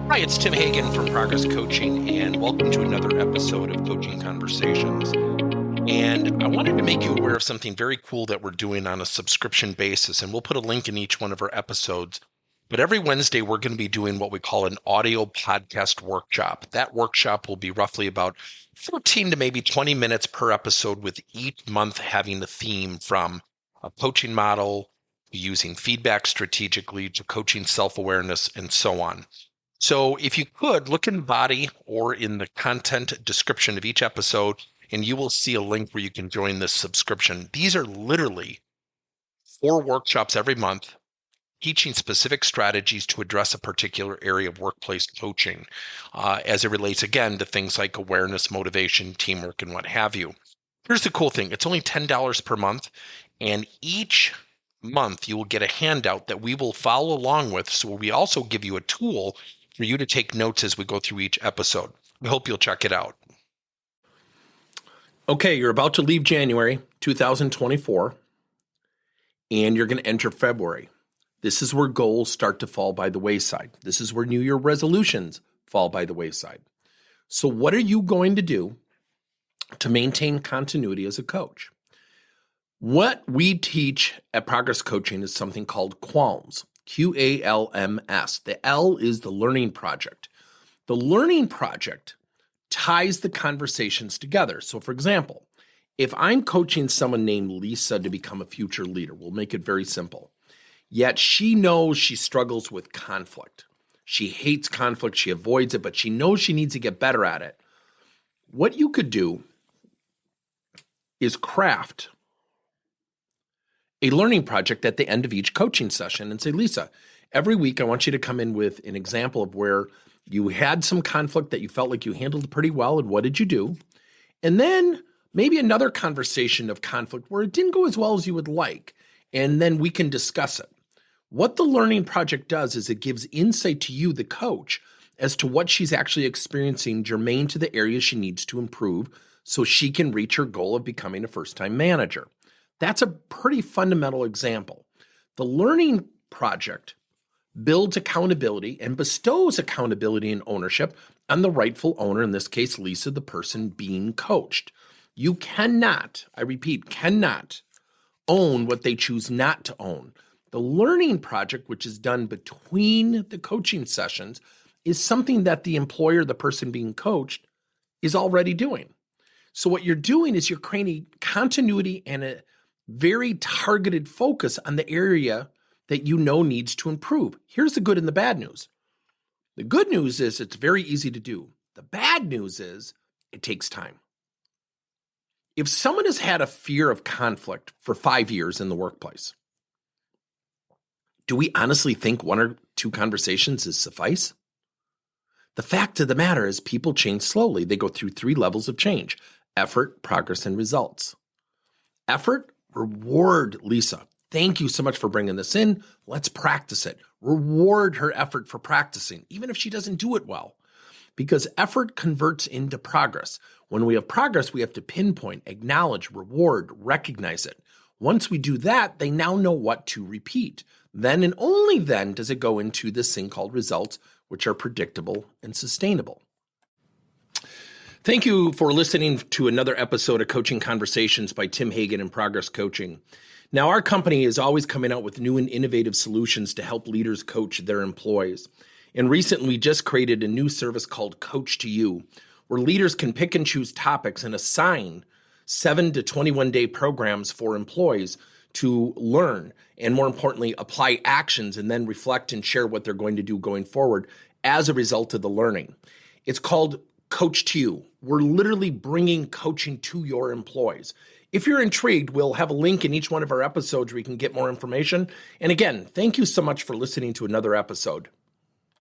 Hi, it's Tim Hagen from Progress Coaching, and welcome to another episode of Coaching Conversations. And I wanted to make you aware of something very cool that we're doing on a subscription basis, and we'll put a link in each one of our episodes. But every Wednesday, we're going to be doing what we call an audio podcast workshop. That workshop will be roughly about 14 to maybe 20 minutes per episode, with each month having a theme from a coaching model, to using feedback strategically, to coaching self-awareness, and so on. So if you could look in the body or in the content description of each episode, and you will see a link where you can join this subscription. These are literally 4 workshops every month teaching specific strategies to address a particular area of workplace coaching as it relates, again, to things like awareness, motivation, teamwork, and what have you. Here's the cool thing. It's only $10 per month, and each month you will get a handout that we will follow along with. So we also give you a tool for you to take notes as we go through each episode. I hope you'll check it out. Okay, you're about to leave January 2024, and you're going to enter February. This is where goals start to fall by the wayside. This is where New Year resolutions fall by the wayside. So what are you going to do to maintain continuity as a coach? What we teach at Progress Coaching is something called QUALMS, QALMS. The L is the learning project. The learning project ties the conversations together. So for example, if I'm coaching someone named Lisa to become a future leader, we'll make it very simple. Yet she knows she struggles with conflict. She hates conflict, she avoids it, but she knows she needs to get better at it. What you could do is craft a learning project at the end of each coaching session and say, Lisa, every week I want you to come in with an example of where you had some conflict that you felt like you handled pretty well, and what did you do? And then maybe another conversation of conflict where it didn't go as well as you would like, and then we can discuss it. What the learning project does is it gives insight to you, the coach, as to what she's actually experiencing germane to the areas she needs to improve so she can reach her goal of becoming a first-time manager. That's a pretty fundamental example. The learning project builds accountability and bestows accountability and ownership on the rightful owner, in this case, Lisa, the person being coached. You cannot, I repeat, cannot own what they choose not to own. The learning project, which is done between the coaching sessions, is something that the employer, the person being coached, is already doing. So what you're doing is you're creating continuity and a very targeted focus on the area that you know needs to improve. Here's the good and the bad news. The good news is it's very easy to do. The bad news is it takes time. If someone has had a fear of conflict for 5 years in the workplace, do we honestly think 1 or 2 conversations is suffice? The fact of the matter is people change slowly. They go through 3 levels of change: effort, progress, and results. Effort, reward Lisa. Thank you so much for bringing this in. Let's practice it. Reward her effort for practicing, even if she doesn't do it well, because effort converts into progress. When we have progress, we have to pinpoint, acknowledge, reward, recognize it. Once we do that, they now know what to repeat. Then and only then does it go into this thing called results, which are predictable and sustainable. Thank you for listening to another episode of Coaching Conversations by Tim Hagen and Progress Coaching. Now, our company is always coming out with new and innovative solutions to help leaders coach their employees. And recently, we just created a new service called Coach to You, where leaders can pick and choose topics and assign 7 to 21-day programs for employees to learn, and more importantly, apply actions and then reflect and share what they're going to do going forward as a result of the learning. It's called Coach to You. We're literally bringing coaching to your employees. If you're intrigued, we'll have a link in each one of our episodes where you can get more information. And again, thank you so much for listening to another episode.